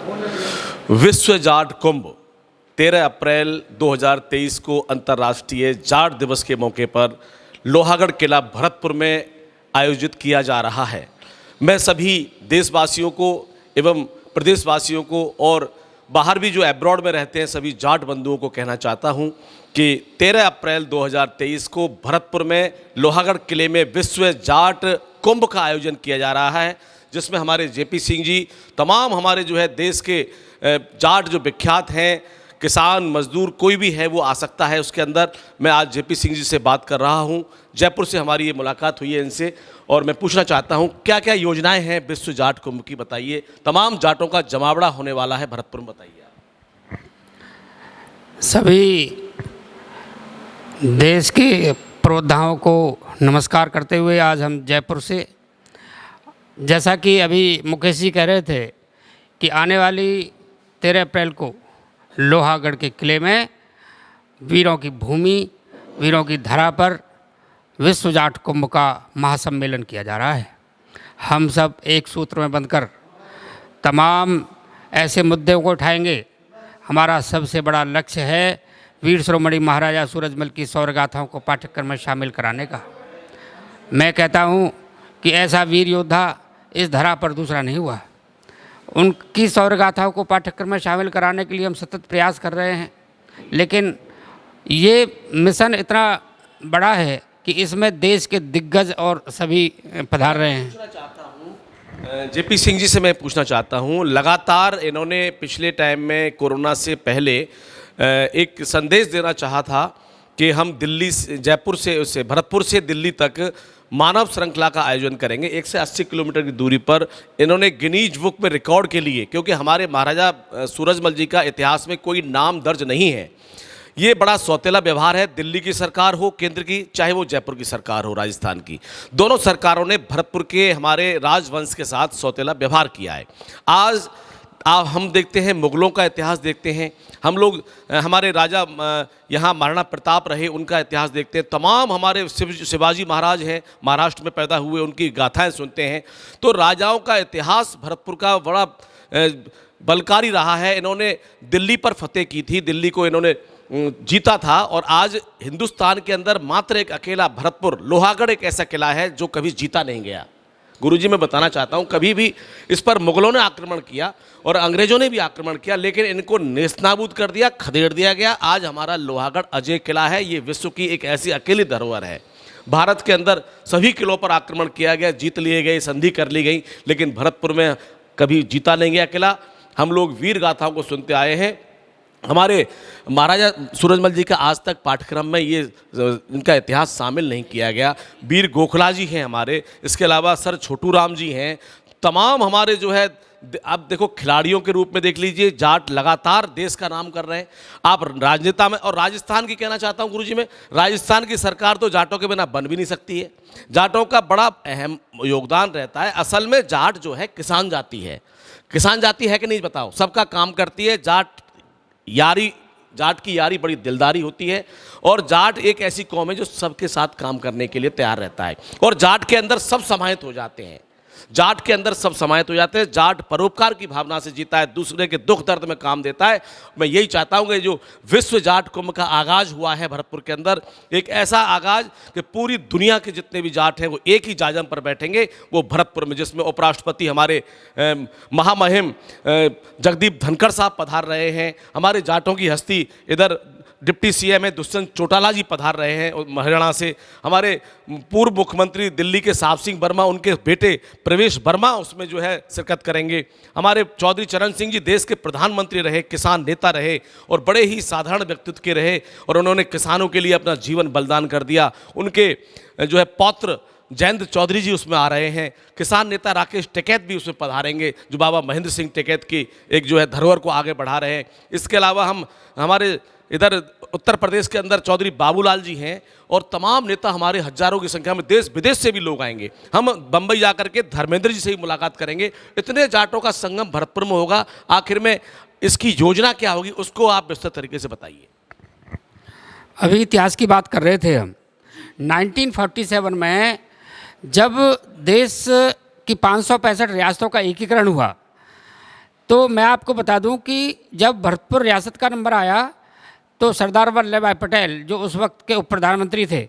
विश्व जाट कुंभ 13 अप्रैल 2023 को अंतर्राष्ट्रीय जाट दिवस के मौके पर लोहागढ़ किला भरतपुर में आयोजित किया जा रहा है। मैं सभी देशवासियों को एवं प्रदेशवासियों को और बाहर भी जो अब्रॉड में रहते हैं सभी जाट बंधुओं को कहना चाहता हूं कि 13 अप्रैल 2023 को भरतपुर में लोहागढ़ किले में विश्व जाट कुंभ का आयोजन किया जा रहा है, जिसमें हमारे जेपी सिंह जी, तमाम हमारे जो है देश के जाट जो विख्यात हैं, किसान मजदूर कोई भी है वो आ सकता है उसके अंदर। मैं आज जेपी सिंह जी से बात कर रहा हूं, जयपुर से हमारी ये मुलाकात हुई है इनसे, और मैं पूछना चाहता हूं क्या क्या योजनाएं हैं विश्व जाट कुंभ की, बताइए। तमाम जाटों का जमावड़ा होने वाला है भरतपुर में, बताइए आप। सभी देश के प्रोद्धाओं को नमस्कार करते हुए आज हम जयपुर से, जैसा कि अभी मुकेश जी कह रहे थे कि आने वाली 13 अप्रैल को लोहागढ़ के किले में वीरों की भूमि, वीरों की धरा पर विश्व जाट कुंभ का महासम्मेलन किया जा रहा है। हम सब एक सूत्र में बंधकर तमाम ऐसे मुद्दों को उठाएंगे। हमारा सबसे बड़ा लक्ष्य है वीर शिरोमणि महाराजा सूरजमल की शौर्यगाथाओं को पाठ्यक्रम में शामिल कराने का। मैं कहता हूँ कि ऐसा वीर योद्धा इस धरा पर दूसरा नहीं हुआ। उनकी शौर्यगाथाओं को पाठ्यक्रम में शामिल कराने के लिए हम सतत प्रयास कर रहे हैं, लेकिन ये मिशन इतना बड़ा है कि इसमें देश के दिग्गज और सभी पधार रहे हैं। जेपी सिंह जी से मैं पूछना चाहता हूं, लगातार इन्होंने पिछले टाइम में कोरोना से पहले एक संदेश देना चाहा था कि हम दिल्ली से, जयपुर से भरतपुर से दिल्ली तक मानव श्रृंखला का आयोजन करेंगे। 180 किलोमीटर की दूरी पर इन्होंने गिनीज बुक में रिकॉर्ड के लिए, क्योंकि हमारे महाराजा सूरजमल जी का इतिहास में कोई नाम दर्ज नहीं है। ये बड़ा सौतेला व्यवहार है, दिल्ली की सरकार हो केंद्र की, चाहे वो जयपुर की सरकार हो राजस्थान की, दोनों सरकारों ने भरतपुर के हमारे राजवंश के साथ सौतेला व्यवहार किया है। आज हम देखते हैं, मुगलों का इतिहास देखते हैं, हम लोग हमारे राजा यहाँ महाराणा प्रताप रहे उनका इतिहास देखते हैं, तमाम हमारे शिवाजी महाराज हैं महाराष्ट्र में पैदा हुए, उनकी गाथाएं सुनते हैं। तो राजाओं का इतिहास भरतपुर का बड़ा बलकारी रहा है। इन्होंने दिल्ली पर फतेह की थी, दिल्ली को इन्होंने जीता था, और आज हिंदुस्तान के अंदर मात्र एक अकेला भरतपुर लोहागढ़ एक ऐसा किला है जो कभी जीता नहीं गया। गुरुजी मैं बताना चाहता हूँ, कभी भी इस पर मुगलों ने आक्रमण किया और अंग्रेजों ने भी आक्रमण किया, लेकिन इनको नेस्तनाबूद कर दिया, खदेड़ दिया गया। आज हमारा लोहागढ़ अजय किला है, ये विश्व की एक ऐसी अकेली धरोहर है। भारत के अंदर सभी किलों पर आक्रमण किया गया, जीत लिए गए, संधि कर ली गई, लेकिन भरतपुर में कभी जीता नहीं गया किला। हम लोग वीर गाथाओं को सुनते आए हैं। हमारे महाराजा सूरजमल जी का आज तक पाठ्यक्रम में ये इनका इतिहास शामिल नहीं किया गया। वीर गोखला जी हैं हमारे, इसके अलावा सर छोटू राम जी हैं, तमाम हमारे जो है, आप देखो खिलाड़ियों के रूप में देख लीजिए, जाट लगातार देश का नाम कर रहे हैं। आप राजनेता में, और राजस्थान की कहना चाहता हूँ गुरुजी मैं, राजस्थान की सरकार तो जाटों के बिना बन भी नहीं सकती है। जाटों का बड़ा अहम योगदान रहता है। असल में जाट जो है किसान जाति है। किसान जाति है कि नहीं बताओ, सबका काम करती है। जाट की यारी बड़ी दिलदारी होती है, और जाट एक ऐसी कौम है जो सबके साथ काम करने के लिए तैयार रहता है, और जाट के अंदर सब समाहित हो जाते हैं। जाट के अंदर सब समाहित हो जाते हैं। जाट परोपकार की भावना से जीता है, दूसरे के दुख दर्द में काम देता है। मैं यही चाहता हूं कि जो विश्व जाट कुंभ का आगाज हुआ है भरतपुर के अंदर, एक ऐसा आगाज कि पूरी दुनिया के जितने भी जाट हैं वो एक ही जाजम पर बैठेंगे, वो भरतपुर में, जिसमें उपराष्ट्रपति हमारे महामहिम जगदीप धनखड़ साहब पधार रहे हैं। हमारे जाटों की हस्ती इधर डिप्टी सीएम दुष्यंत चौटाला जी पधार रहे हैं हरियाणा से। हमारे पूर्व मुख्यमंत्री दिल्ली के साहब सिंह वर्मा, उनके बेटे प्रवेश वर्मा उसमें जो है शिरकत करेंगे। हमारे चौधरी चरण सिंह जी देश के प्रधानमंत्री रहे, किसान नेता रहे, और बड़े ही साधारण व्यक्तित्व के रहे, और उन्होंने किसानों के लिए अपना जीवन बलिदान कर दिया। उनके जो है पौत्र जयंत चौधरी जी उसमें आ रहे हैं। किसान नेता राकेश टिकैत भी उसमें पधारेंगे, जो बाबा महेंद्र सिंह टिकैत की एक जो है धरोहर को आगे बढ़ा रहे हैं। इसके अलावा हमारे इधर उत्तर प्रदेश के अंदर चौधरी बाबूलाल जी हैं, और तमाम नेता हमारे हजारों की संख्या में देश विदेश से भी लोग आएंगे। हम बम्बई जाकर के धर्मेंद्र जी से ही मुलाकात करेंगे। इतने जाटों का संगम भरतपुर में होगा। आखिर में इसकी योजना क्या होगी, उसको आप विस्तृत तरीके से बताइए। अभी इतिहास की बात कर रहे थे हम। 1947 में जब देश की 565 रियासतों का एकीकरण हुआ, तो मैं आपको बता दूं कि जब भरतपुर रियासत का नंबर आया तो सरदार वल्लभ भाई पटेल जो उस वक्त के उप प्रधानमंत्री थे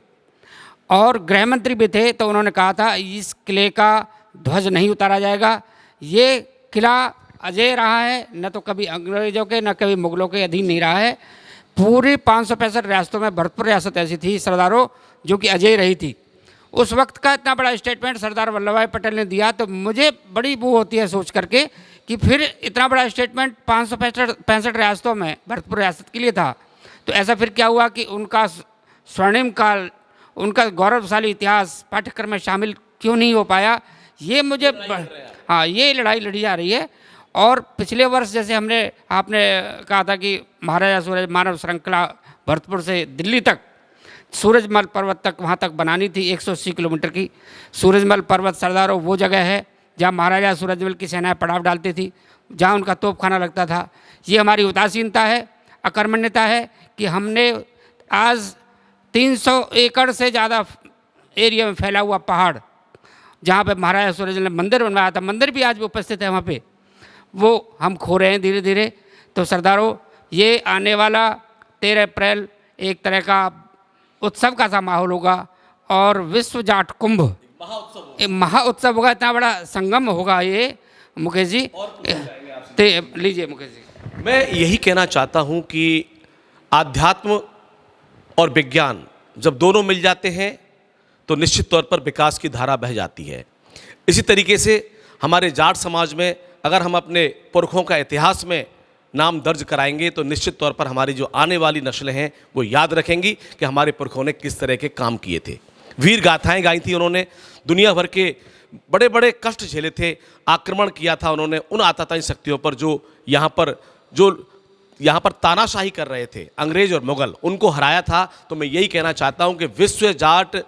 और गृह मंत्री भी थे, तो उन्होंने कहा था इस किले का ध्वज नहीं उतारा जाएगा, ये किला अजय रहा है, न तो कभी अंग्रेज़ों के न कभी मुग़लों के अधीन नहीं रहा है। पूरी 565 रियासतों में भरतपुर रियासत ऐसी थी सरदारों जो कि अजय रही थी। उस वक्त का इतना बड़ा स्टेटमेंट सरदार वल्लभ भाई पटेल ने दिया, तो मुझे बड़ी वो होती है सोच करके कि फिर इतना बड़ा स्टेटमेंट 565 रियासतों में भरतपुर रियासत के लिए था, तो ऐसा फिर क्या हुआ कि उनका स्वर्णिम काल, उनका गौरवशाली इतिहास पाठ्यक्रम में शामिल क्यों नहीं हो पाया, ये मुझे हाँ ये लड़ाई लड़ी जा रही है। और पिछले वर्ष जैसे आपने कहा था कि महाराजा सूरज मानव श्रृंखला भरतपुर से दिल्ली तक सूरजमल पर्वत तक वहाँ तक बनानी थी 180 किलोमीटर की। सूरजमल पर्वत सरदारों वो जगह है जहाँ महाराजा सूरजमल की सेनाएं पड़ाव डालती थी, जहाँ उनका तोपखाना लगता था। ये हमारी उदासीनता है, अकर्मण्यता है कि हमने आज 300 एकड़ से ज़्यादा एरिया में फैला हुआ पहाड़ जहाँ पे महाराजा सूरजमल ने मंदिर बनवाया था, मंदिर भी आज भी उपस्थित है वहाँ पे, वो हम खो रहे हैं धीरे धीरे। तो सरदारों ये आने वाला 13 अप्रैल एक तरह का उत्सव का सा माहौल होगा और विश्व जाट कुंभ महा उत्सव होगा, इतना बड़ा संगम होगा ये मुकेश जी। लीजिए मुकेश जी। मैं यही कहना चाहता हूँ कि आध्यात्म और विज्ञान जब दोनों मिल जाते हैं तो निश्चित तौर पर विकास की धारा बह जाती है। इसी तरीके से हमारे जाट समाज में अगर हम अपने पुरखों का इतिहास में नाम दर्ज कराएंगे तो निश्चित तौर पर हमारी जो आने वाली नस्लें हैं वो याद रखेंगी कि हमारे पुरखों ने किस तरह के काम किए थे। वीर गाथाएं गाई थी उन्होंने, दुनिया भर के बड़े बड़े कष्ट झेले थे, आक्रमण किया था उन्होंने उन आतताई शक्तियों पर जो यहाँ पर तानाशाही कर रहे थे अंग्रेज और मुग़ल, उनको हराया था। तो मैं यही कहना चाहता हूँ कि विश्व जाट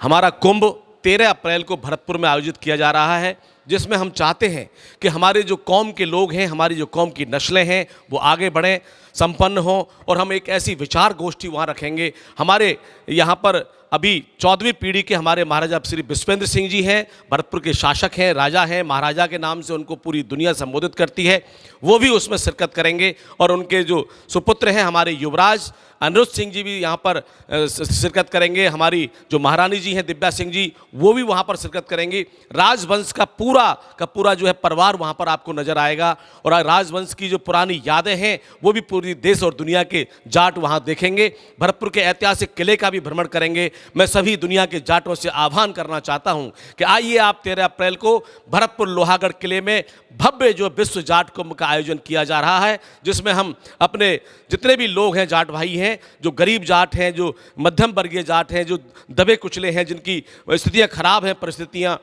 हमारा कुंभ 13 अप्रैल को भरतपुर में आयोजित किया जा रहा है, जिसमें हम चाहते हैं कि हमारे जो कौम के लोग हैं, हमारी जो कौम की नस्लें हैं वो आगे बढ़ें, संपन्न हों, और हम एक ऐसी विचार गोष्ठी वहाँ रखेंगे। हमारे यहाँ पर अभी 14वीं पीढ़ी के हमारे महाराजा श्री विश्वेंद्र सिंह जी हैं, भरतपुर के शासक हैं, राजा हैं, महाराजा के नाम से उनको पूरी दुनिया संबोधित करती है, वो भी उसमें शिरकत करेंगे। और उनके जो सुपुत्र हैं हमारे युवराज अनिरुद्ध सिंह जी भी यहाँ पर शिरकत करेंगे। हमारी जो महारानी जी हैं दिव्या सिंह जी, वो भी वहाँ पर शिरकत करेंगी। राजवंश का पूरा जो है परिवार वहाँ पर आपको नज़र आएगा, और राजवंश की जो पुरानी यादें हैं वो भी पूरी देश और दुनिया के जाट वहाँ देखेंगे। भरतपुर के ऐतिहासिक किले का भी भ्रमण करेंगे। मैं सभी दुनिया के जाटों से आह्वान करना चाहता हूँ कि आइए आप 13 अप्रैल को भरतपुर लोहागढ़ किले में भव्य जो विश्व जाट कुंभ का आयोजन किया जा रहा है, जिसमें हम अपने जितने भी लोग हैं जाट भाई हैं, जो गरीब जाट हैं, जो मध्यम वर्गीय जाट हैं, जो दबे कुचले हैं, जिनकी स्थितियां खराब हैं, परिस्थितियां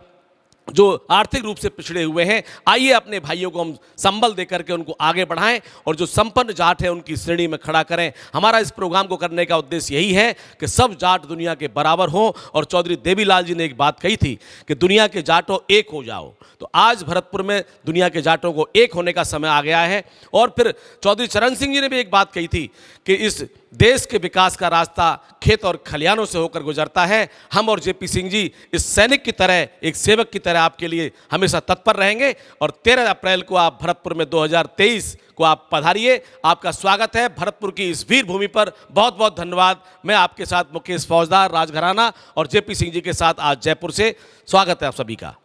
जो आर्थिक रूप से पिछड़े हुए हैं, आइए अपने भाइयों को हम संबल दे करके उनको आगे बढ़ाएं और जो संपन्न जाट हैं उनकी श्रेणी में खड़ा करें। हमारा इस प्रोग्राम को करने का उद्देश्य यही है कि सब जाट दुनिया के बराबर हों। और चौधरी देवीलाल जी ने एक बात कही थी कि दुनिया के जाटों एक हो जाओ, तो आज भरतपुर में दुनिया के जाटों को एक होने का समय आ गया है। और फिर चौधरी चरण सिंह जी ने भी एक बात कही थी कि इस देश के विकास का रास्ता खेत और खलियानों से होकर गुजरता है। हम और जेपी सिंह जी इस सैनिक की तरह, एक सेवक की तरह आपके लिए हमेशा तत्पर रहेंगे। और 13 अप्रैल को आप भरतपुर में 2023 को आप पधारिए। आपका स्वागत है भरतपुर की इस वीर भूमि पर। बहुत बहुत धन्यवाद। मैं आपके साथ मुकेश फौजदार, राजघराना और जेपी सिंह जी के साथ आज जयपुर से। स्वागत है आप सभी का।